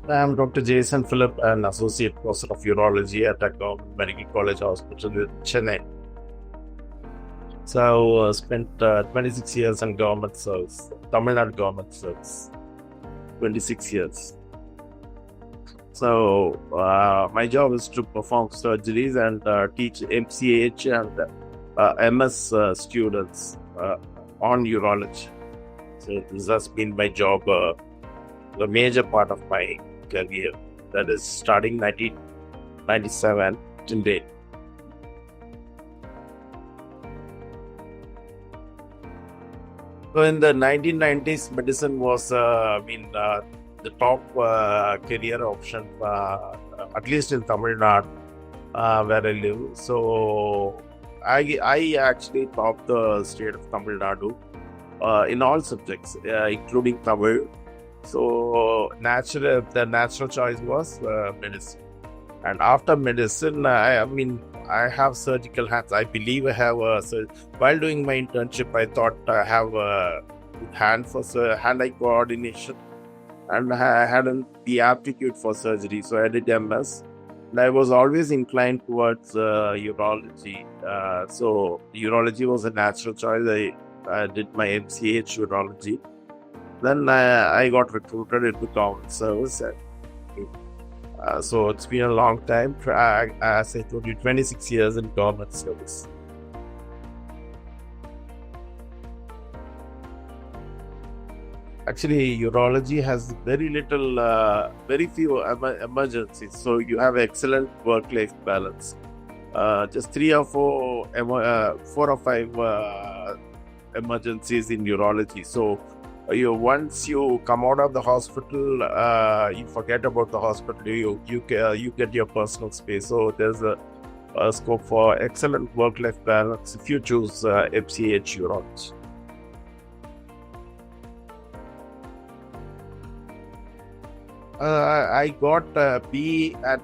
I'm Dr. Jaison Philip, an associate professor of urology at a government medical college hospital in Chennai. So, spent 26 years in government service, Tamil Nadu government service, 26 years. So, my job is to perform surgeries and teach MCH and MS students on urology. So, this has been my job, the major part of my career. That is starting 1997 till date. So in the 1990s, medicine was, the top career option, at least in Tamil Nadu, where I live. So I actually topped the state of Tamil Nadu in all subjects, including Tamil. So the natural choice was medicine. And after medicine, I have surgical hands. I believe I have while doing my internship, I thought I have a good hand for hand-eye coordination, and I hadn't the aptitude for surgery. So I did MS, and I was always inclined towards urology. So urology was a natural choice. I did my MCH urology. Then I got recruited into government service. So it's been a long time. As I told you, 26 years in government service. Actually, urology has very few emergencies. So you have excellent work-life balance. Just four or five emergencies in urology. So once you come out of the hospital, you forget about the hospital. You get your personal space. So there's a scope for excellent work-life balance if you choose FCH urology. I got B at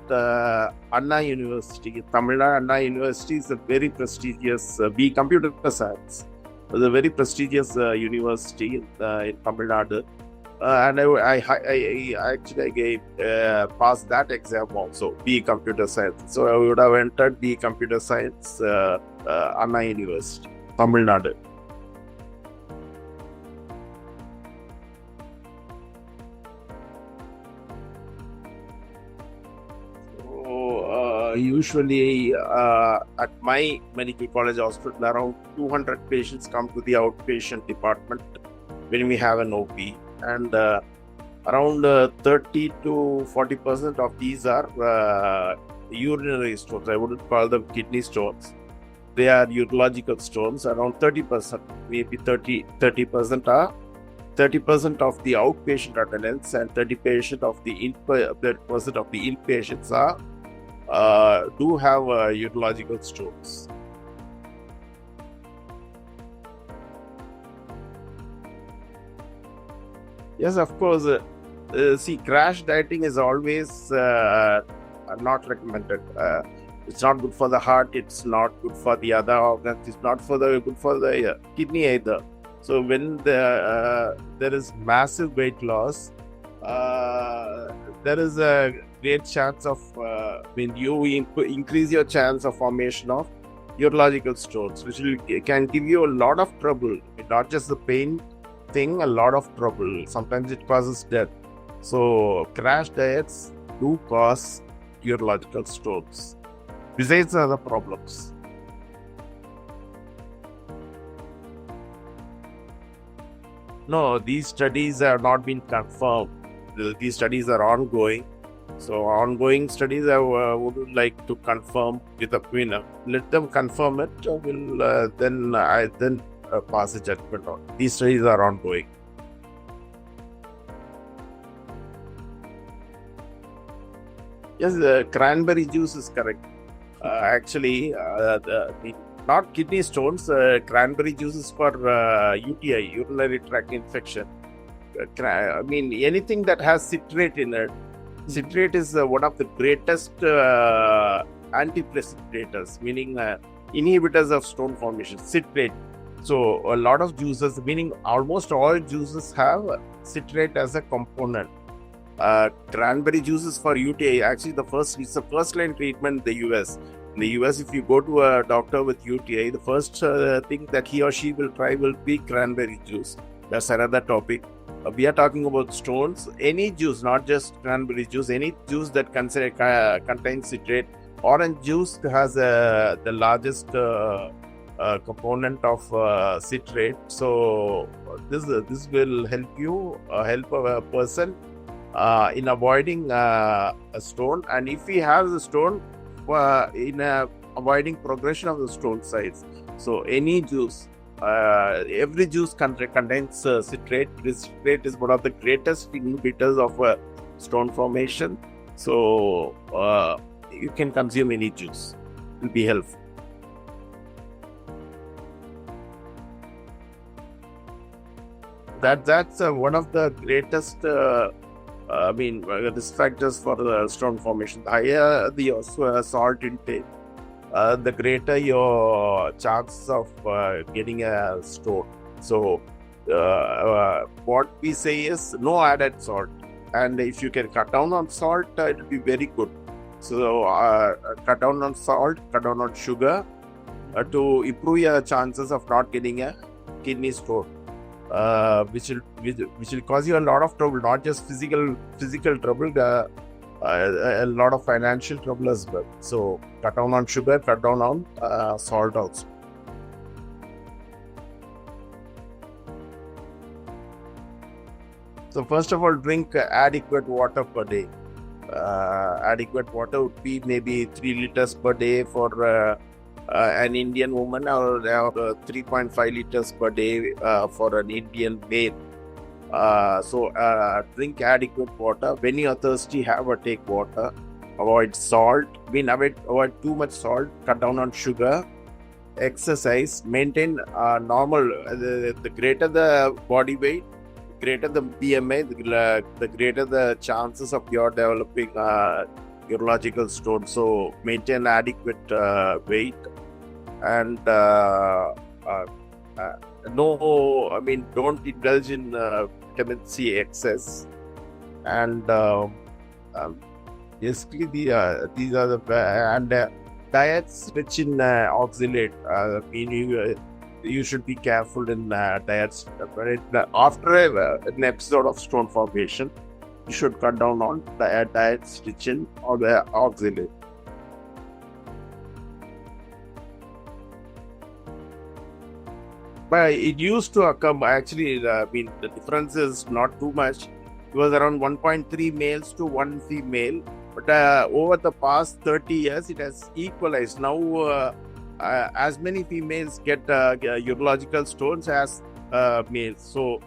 Anna University. Tamil Nadu Anna University is a very prestigious B computer science. It's a very prestigious university in Tamil Nadu. And I actually passed that exam also, B Computer Science. So I would have entered B Computer Science, Anna University, Tamil Nadu. So usually at my medical college hospital, around 200 patients come to the outpatient department when we have an OP. And around 30 to 40% of these are urinary stones. I wouldn't call them kidney stones. They are urological stones. Around 30%, maybe 30% are 30% of the outpatient attendance, and 30% of the inpatients do have urological stones. Yes, of course. See, crash dieting is always not recommended. It's not good for the heart. It's not good for the other organs. It's not good for the kidney either. So when there is massive weight loss, there is a great chance of when you increase your chance of formation of urological stones, which can give you a lot of trouble. Not just the pain thing, a lot of trouble. Sometimes it causes death. So crash diets do cause urological stones, besides other problems. No, these studies have not been confirmed. These studies are ongoing. So ongoing studies I would like to confirm with a winner. Let them confirm it. Then pass a judgment on. These studies are ongoing. Yes, cranberry juice is correct. Actually, not kidney stones. Cranberry juice is for UTI, urinary tract infection. Anything that has citrate in it. Citrate is one of the greatest antiprecipitators, meaning inhibitors of stone formation. Citrate. So a lot of juices, meaning almost all juices have citrate as a component. Cranberry juice is for UTI. Actually, it's the first line treatment in the US. In the US, if you go to a doctor with UTI, the first thing that he or she will try will be cranberry juice. That's another topic. We are talking about stones. Any juice, not just cranberry juice, any juice that contains citrate. Orange juice has the largest component of citrate. So this will help a person in avoiding a stone, and if he has a stone, in avoiding progression of the stone size. So any juice, every juice contains citrate. This citrate is one of the greatest inhibitors of stone formation. So you can consume any juice. It will be helpful. That's one of the greatest risk factors for the stone formation. The higher the salt intake, the greater your chances of getting a stone. So what we say is no added salt, and if you can cut down on salt, it will be very good. So cut down on salt, cut down on sugar to improve your chances of not getting a kidney stone. Which will cause you a lot of trouble, not just physical trouble, a lot of financial trouble as well. So cut down on sugar, cut down on salt also. So first of all, drink adequate water per day. Adequate water would be maybe 3 liters per day for an Indian woman, or 3.5 liters per day for an Indian male. So drink adequate water. When you are thirsty, have a take water. Avoid salt. Avoid too much salt. Cut down on sugar. Exercise. Maintain normal. The greater the body weight, greater the BMI, the greater the chances of your developing urological stone. So maintain adequate weight, and don't indulge in vitamin C excess, and basically these are the diets rich in oxalate. You should be careful in diets. After an episode of stone formation, you should cut down on diets rich in oxalate. But it used to occur, actually, the difference is not too much. It was around 1.3 males to 1 female. But over the past 30 years, it has equalized. Now, as many females get urological stones as males. So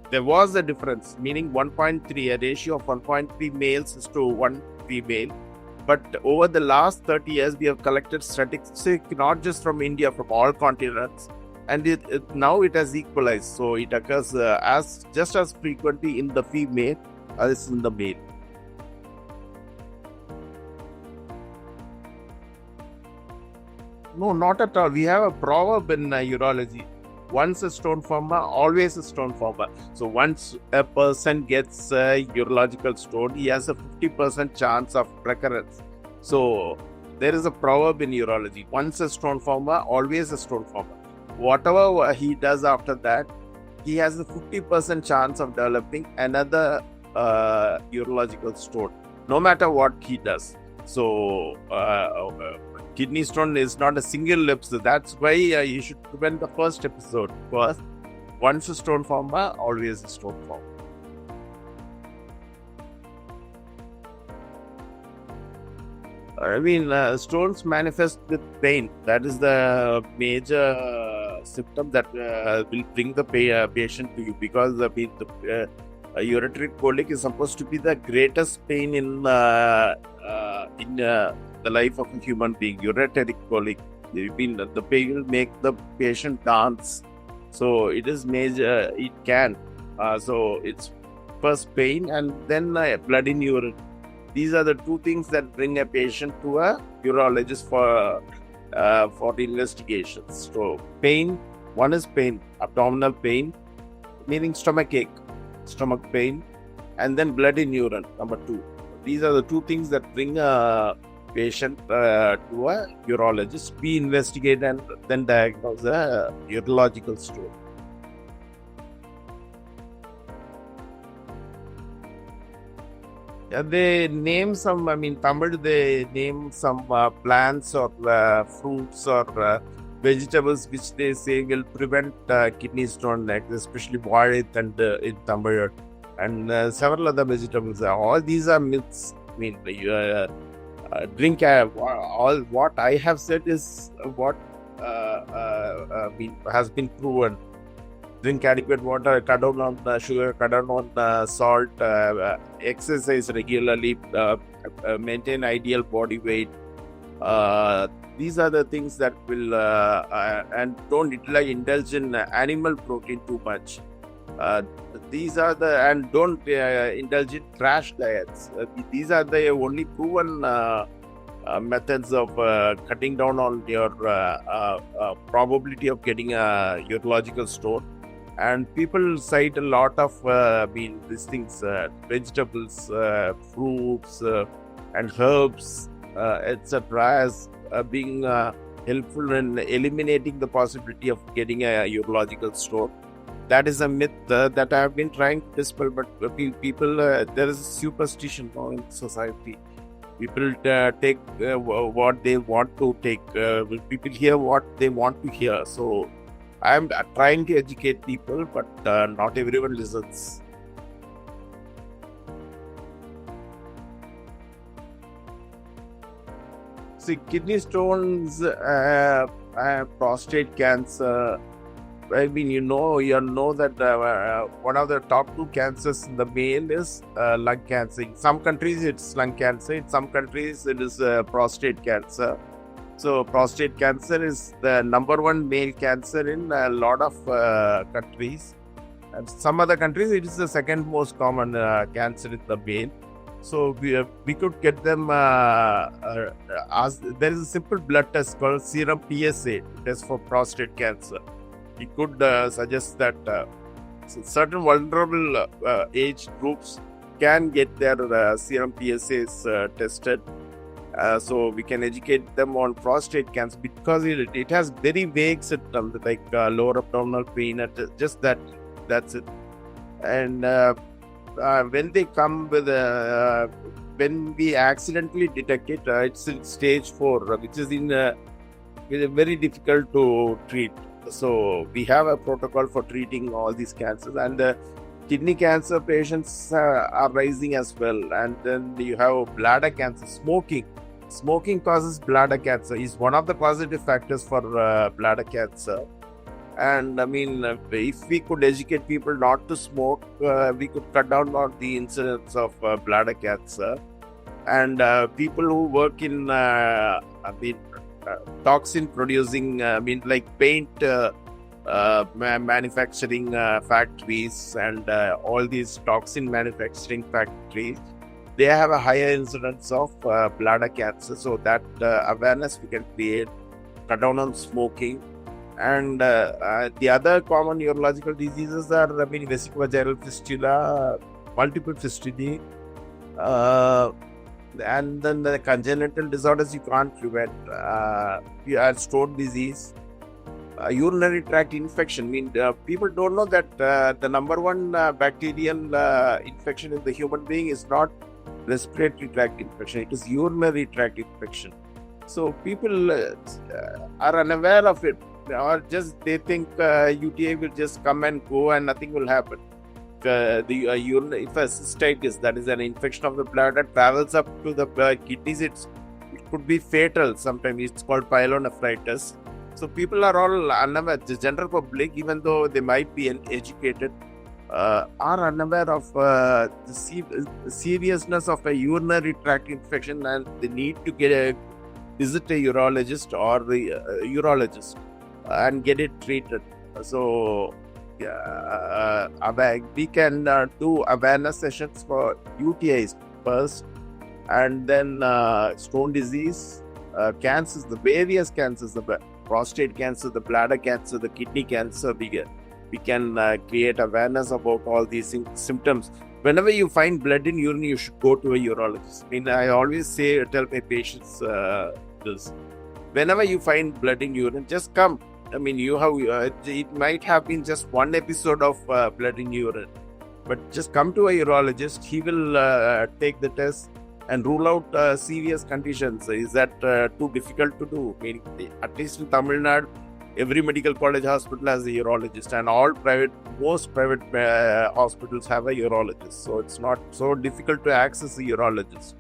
there was a difference, meaning 1.3, a ratio of 1.3 males is to 1 female. But over the last 30 years, we have collected statistics not just from India, from all continents, and now it has equalized. So it occurs just as frequently in the female as in the male. No, not at all. We have a proverb in urology: once a stone former, always a stone former. So once a person gets a urological stone, he has a 50% chance of recurrence. So there is a proverb in urology: once a stone former, always a stone former. Whatever he does after that, he has a 50% chance of developing another urological stone, no matter what he does. So kidney stone is not a single episode. That's why you should prevent the first episode. First, once a stone former, always a stone former. Stones manifest with pain. That is the major symptom that will bring the patient to you, because the ureteric colic is supposed to be the greatest pain in the life of a human being. Ureteric colic, the pain will make the patient dance. So it is major. It can. So it's first pain and then blood in urine. These are the two things that bring a patient to a urologist for the investigations. So pain, one is pain, abdominal pain, meaning stomach ache, stomach pain. and then blood in urine, number 2. These are the 2 things that bring a patient to a urologist. We investigate and then diagnose a urological stone. Yeah, they name some, Tamil, they name some plants or fruits or vegetables which they say will prevent kidney stone, like especially varit and in Tamil, and several other vegetables. All these are myths. Drink all what I have said is what has been proven. Drink adequate water, cut down on sugar, cut down on salt, exercise regularly, maintain ideal body weight. These are the things that will, and don't indulge in animal protein too much. These are and don't indulge in crash diets. These are the only proven methods of cutting down on your probability of getting a urological stone. And people cite a lot of these things, vegetables, fruits, and herbs, etc., as being helpful in eliminating the possibility of getting a urological stone. That is a myth that I have been trying to dispel, but people, there is a superstition now in society. People take what they want to take. People hear what they want to hear. So I am trying to educate people, but not everyone listens. See, kidney stones, prostate cancer. You know that one of the top 2 cancers in the male is lung cancer. In some countries, it's lung cancer. In some countries, it is prostate cancer. So, prostate cancer is the number 1 male cancer in a lot of countries. And some other countries, it is the second most common cancer in the male. So, we could get them. There is a simple blood test called serum PSA test for prostate cancer. We could suggest that certain vulnerable age groups can get their serum PSAs tested. So we can educate them on prostate cancer because it has very vague symptoms like lower abdominal pain, just that's it. And when they come with when we accidentally detect it, it's in stage 4, which is very difficult to treat. So we have a protocol for treating all these cancers, and kidney cancer patients are rising as well. And then you have bladder cancer. Smoking causes bladder cancer, is one of the causative factors for bladder cancer. And if we could educate people not to smoke, we could cut down on the incidence of bladder cancer. And people who work in toxin producing, like paint manufacturing factories and all these toxin manufacturing factories, they have a higher incidence of bladder cancer. So that awareness we can create, cut down on smoking. And the other common urological diseases are vesicovaginal fistula, multiple fistulae, and then the congenital disorders you can't prevent. You have stone disease, urinary tract infection. People don't know that the number 1 bacterial infection in the human being is not respiratory tract infection, it is urinary tract infection. So people are unaware of it, or just they think UTI will just come and go and nothing will happen. If a cystitis, that is an infection of the bladder, travels up to the kidneys, it could be fatal. Sometimes it's called pyelonephritis. So people are all unaware. The general public, even though they might be educated, are unaware of the seriousness of a urinary tract infection, and they need to visit a urologist or the urologist and get it treated. So we can do awareness sessions for UTIs first, and then stone disease, cancers, the various cancers, the prostate cancer, the bladder cancer, the kidney cancer. We can create awareness about all these symptoms. whenever you find blood in urine, you should go to a urologist. I mean, I always tell my patients this. Whenever you find blood in urine, just come. I mean, it might have been just one episode of blood in urine, but just come to a urologist. He will take the test and rule out serious conditions. Is that too difficult to do? I mean, at least in Tamil Nadu, every medical college hospital has a urologist, and most private hospitals have a urologist. So it's not so difficult to access a urologist.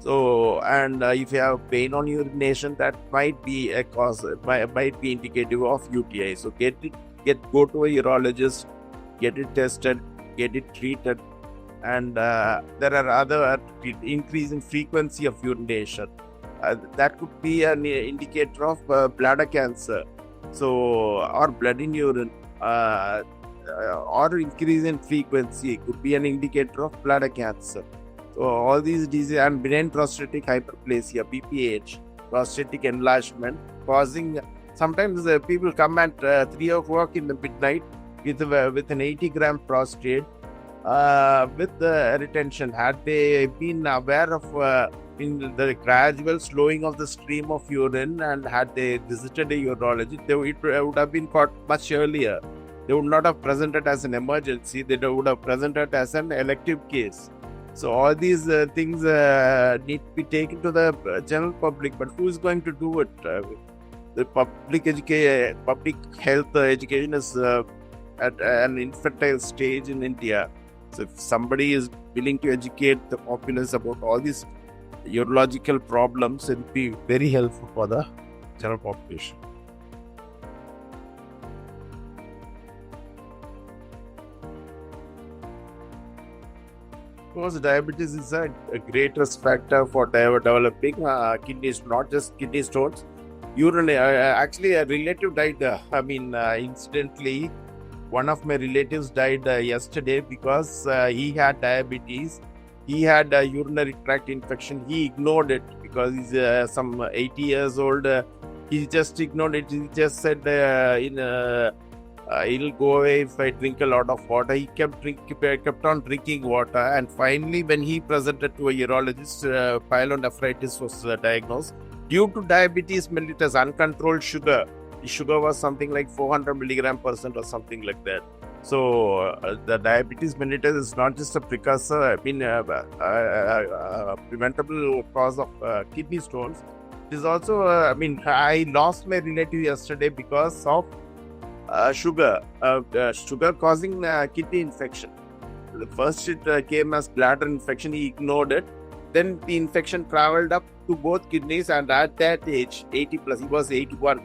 So, and if you have pain on urination, that might be a cause, might be indicative of UTI. So go to a urologist, get it tested, get it treated, and there are other increasing frequency of urination. That could be an indicator of bladder cancer. So, or blood in urine, or increase in frequency could be an indicator of bladder cancer. So all these diseases, and benign prostatic hyperplasia, BPH, prostatic enlargement, causing, sometimes people come at 3 o'clock in the midnight with an 80-gram prostate with retention. Had they been aware of in the gradual slowing of the stream of urine, and had they visited a urologist, it would have been caught much earlier. They would not have presented as an emergency. They would have presented as an elective case. So all these things need to be taken to the general public, but who is going to do it? The public health education is at an infantile stage in India. So if somebody is willing to educate the populace about all these urological problems, it will be very helpful for the general population. Because diabetes is a great risk factor for developing kidneys, not just kidney stones. Urinary, actually, a relative died. Incidentally, one of my relatives died yesterday because he had diabetes. He had a urinary tract infection. He ignored it because he's some 80 years old. He just ignored it. He just said it'll go away if I drink a lot of water. He kept on drinking water, and finally, when he presented to a urologist, pyelonephritis was diagnosed due to diabetes mellitus, uncontrolled sugar. The sugar was something like 400 mg/% or something like that. So the diabetes mellitus is not just a precursor, preventable cause of kidney stones. It is also, I lost my relative yesterday because of sugar causing kidney infection. First it came as bladder infection. He ignored it. Then the infection traveled up to both kidneys, and at that age, 80 plus, he was 81.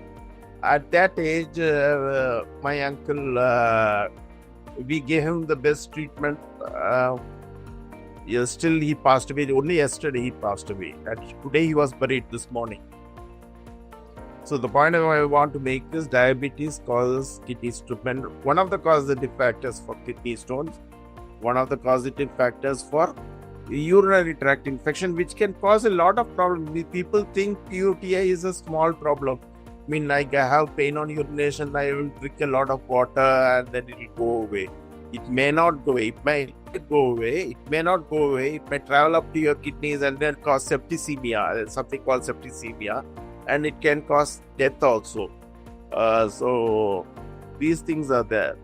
At that age, my uncle, we gave him the best treatment. Still he passed away. Only yesterday he passed away. And today he was buried this morning. So the point I want to make is diabetes causes kidney stones. One of the causative factors for kidney stones, one of the causative factors for urinary tract infection, which can cause a lot of problems. People think UTI is a small problem. I have pain on urination, I will drink a lot of water and then it will go away. It may not go away. It might go away. It may not go away. It may travel up to your kidneys and then cause septicemia, something called septicemia. And it can cause death also. So these things are there.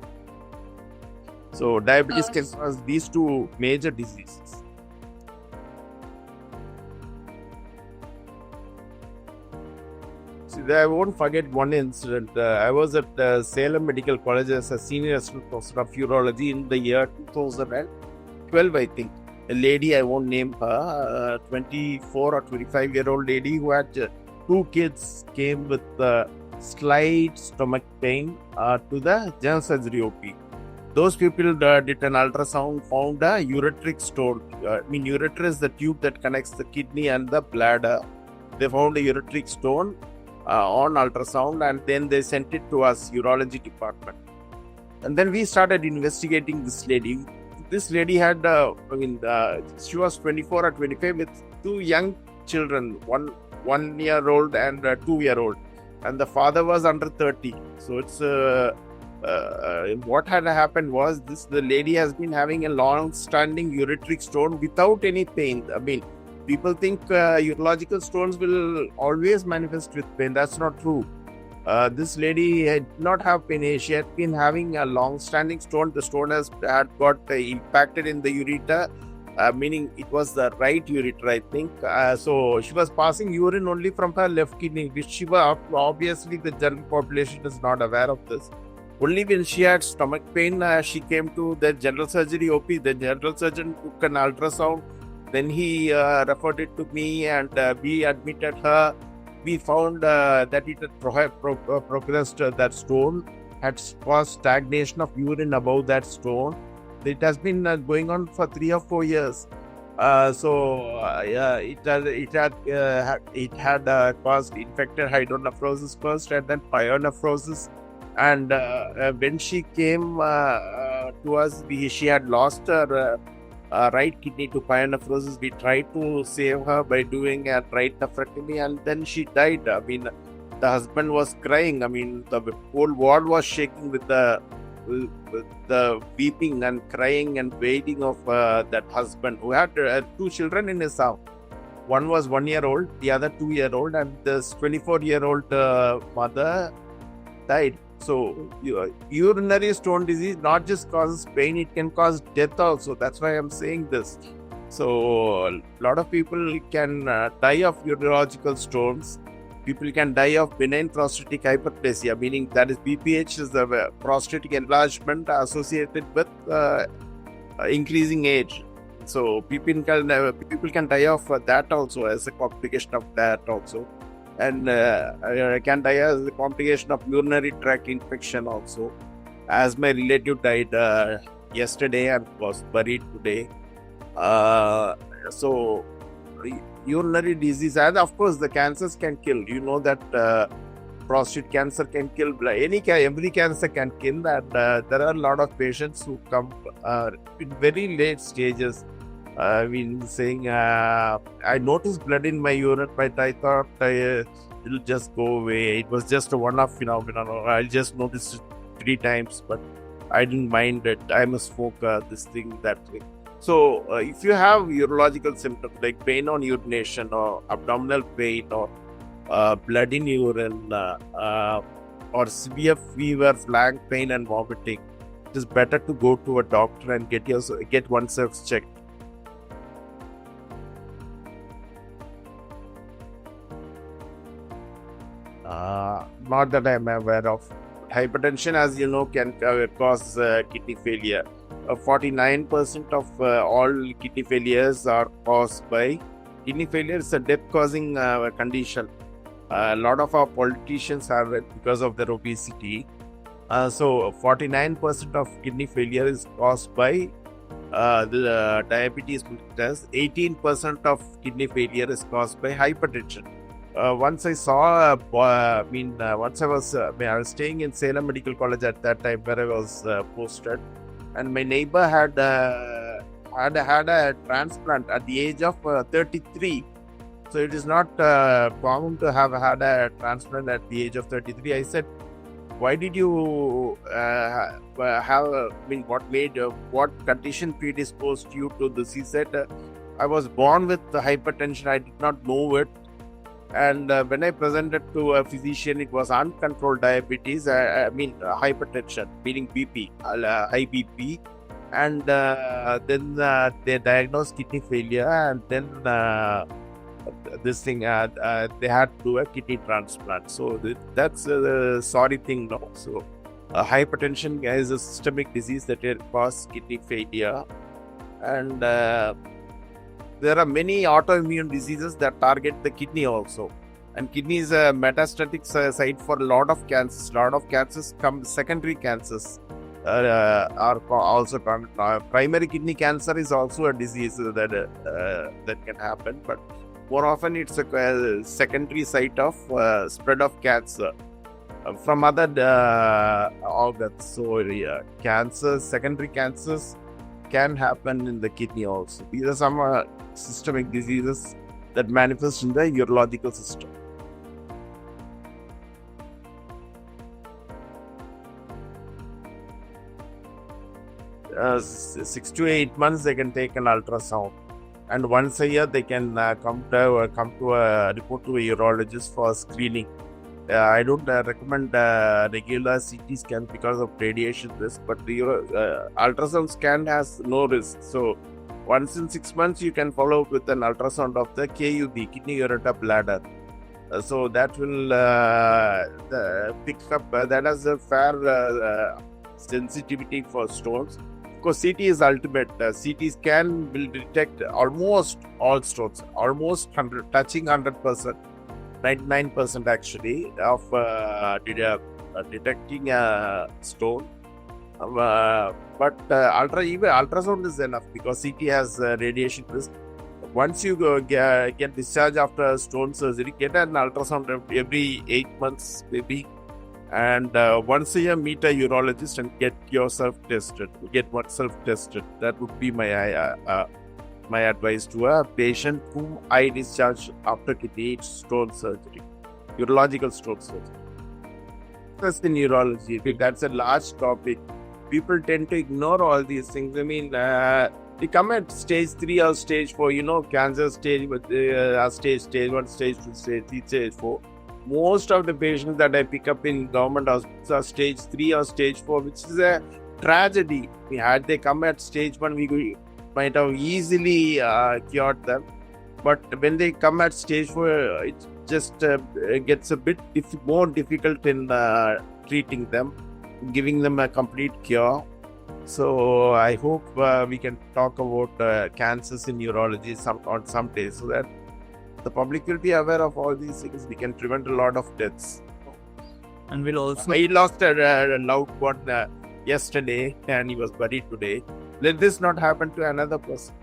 So diabetes can cause these two major diseases. See, I won't forget one incident. I was at Salem Medical College as a senior assistant professor of urology in the year 2012, I think. A lady, I won't name her, 24 or 25-year-old lady who had 2 kids, came with slight stomach pain to the general surgery OP. Those people did an ultrasound, found a ureteric stone. Ureter is the tube that connects the kidney and the bladder. They found a ureteric stone on ultrasound, and then they sent it to us, urology department. And then we started investigating this lady. This lady had, she was 24 or 25 with 2 young children, one 1-year-old and a 2-year-old, and the father was under 30. So it's what had happened was the lady has been having a long-standing ureteric stone without any pain. I mean, people think urological stones will always manifest with pain. That's not true. This lady had not have pain. She had been having a long-standing stone. The stone had got impacted in the ureter, meaning it was the right ureter, I think. So she was passing urine only from her left kidney, which she was obviously the general population is not aware of this. Only when she had stomach pain, she came to the general surgery OP. The general surgeon took an ultrasound. Then he referred it to me, and we admitted her. We found that it had progressed. That stone had caused stagnation of urine above that stone. It has been going on for 3 or 4 years. Yeah, it had caused infected hydronephrosis first, and then pyonephrosis. And when she came to us, she had lost her right kidney to pyonephrosis. We tried to save her by doing a right nephrectomy, and then she died. I mean, the husband was crying. I mean, the whole ward was shaking with the weeping and crying and wailing of that husband who had 2 children in his house. One was 1 year old, the other 2-year-old, and this 24-year-old mother died. So, urinary stone disease not just causes pain, it can cause death also. That's why I'm saying this. So, a lot of people can die of urological stones. People can die of benign prostatic hyperplasia, meaning that is BPH is the prostatic enlargement associated with increasing age. So, people can die of that also as a complication of that also. And can die as a complication of urinary tract infection also. As my relative died yesterday and was buried today. So urinary disease, and of course the cancers can kill. You know that prostate cancer can kill. Every cancer can kill, and there are a lot of patients who come in very late stages. I've been saying, I noticed blood in my urine, but I thought it'll just go away. It was just a one-off phenomenon. I just noticed it 3 times, but I didn't mind it. I'm a smoker, this thing, that thing. So, if you have urological symptoms like pain on urination or abdominal pain or blood in urine or severe fever, flank pain and vomiting, it is better to go to a doctor and get oneself checked. Not that I'm aware of. Hypertension, as you know, can cause kidney failure. 49% of all kidney failures are caused by kidney failure. It's a death-causing condition. A lot of our politicians are because of their obesity. So 49% of kidney failure is caused by the diabetes mellitus. 18% of kidney failure is caused by hypertension. Once I saw, once I was staying in Salem Medical College at that time where I was posted, and my neighbor had a transplant at the age of 33. So it is not common to have had a transplant at the age of 33. I said, why did you what condition predisposed you to this? He said, I was born with hypertension. I did not know it. And when I presented to a physician, it was uncontrolled diabetes, hypertension, meaning BP, high BP. And then they diagnosed kidney failure, and then they had to do a kidney transplant. So that's a sorry thing, no? So hypertension is a systemic disease that causes kidney failure. And there are many autoimmune diseases that target the kidney also. And kidney is a metastatic site for a lot of cancers. A lot of cancers secondary cancers are also primary kidney cancer is also a disease that can happen, but more often it's a secondary site of spread of cancer from other organs. So cancers, secondary cancers can happen in the kidney also. These are some systemic diseases that manifest in the urological system. 6 to 8 months they can take an ultrasound, and once a year they can come to a report to a urologist for screening. I don't recommend regular CT scan because of radiation risk, but the ultrasound scan has no risk. So once in 6 months you can follow up with an ultrasound of the KUB, kidney ureter bladder. So that will pick up, that has a fair sensitivity for stones. Of course, CT is ultimate. CT scan will detect almost all stones, almost 100, touching 100%, 99% actually of detecting a stone. But even ultrasound is enough because CT has radiation risk. Once you get discharged after stone surgery, get an ultrasound every 8 months maybe, and once a year meet a urologist and get yourself tested. Get oneself tested. That would be my my advice to a patient whom I discharge after kidney stone surgery, urological stone surgery. That's in urology. That's a large topic. People tend to ignore all these things. I mean, they come at stage 3 or stage 4, cancer stage, stage 1, stage 2, stage 3, stage 4. Most of the patients that I pick up in government hospitals are stage 3 or stage 4, which is a tragedy. Had they come at stage 1, we might have easily cured them. But when they come at stage 4, it just gets a bit more difficult in treating them, giving them a complete cure. So I hope we can talk about cancers in urology on some days, so that the public will be aware of all these things. We can prevent a lot of deaths. And we'll also... I lost a loved one yesterday, and he was buried today. Let this not happen to another person.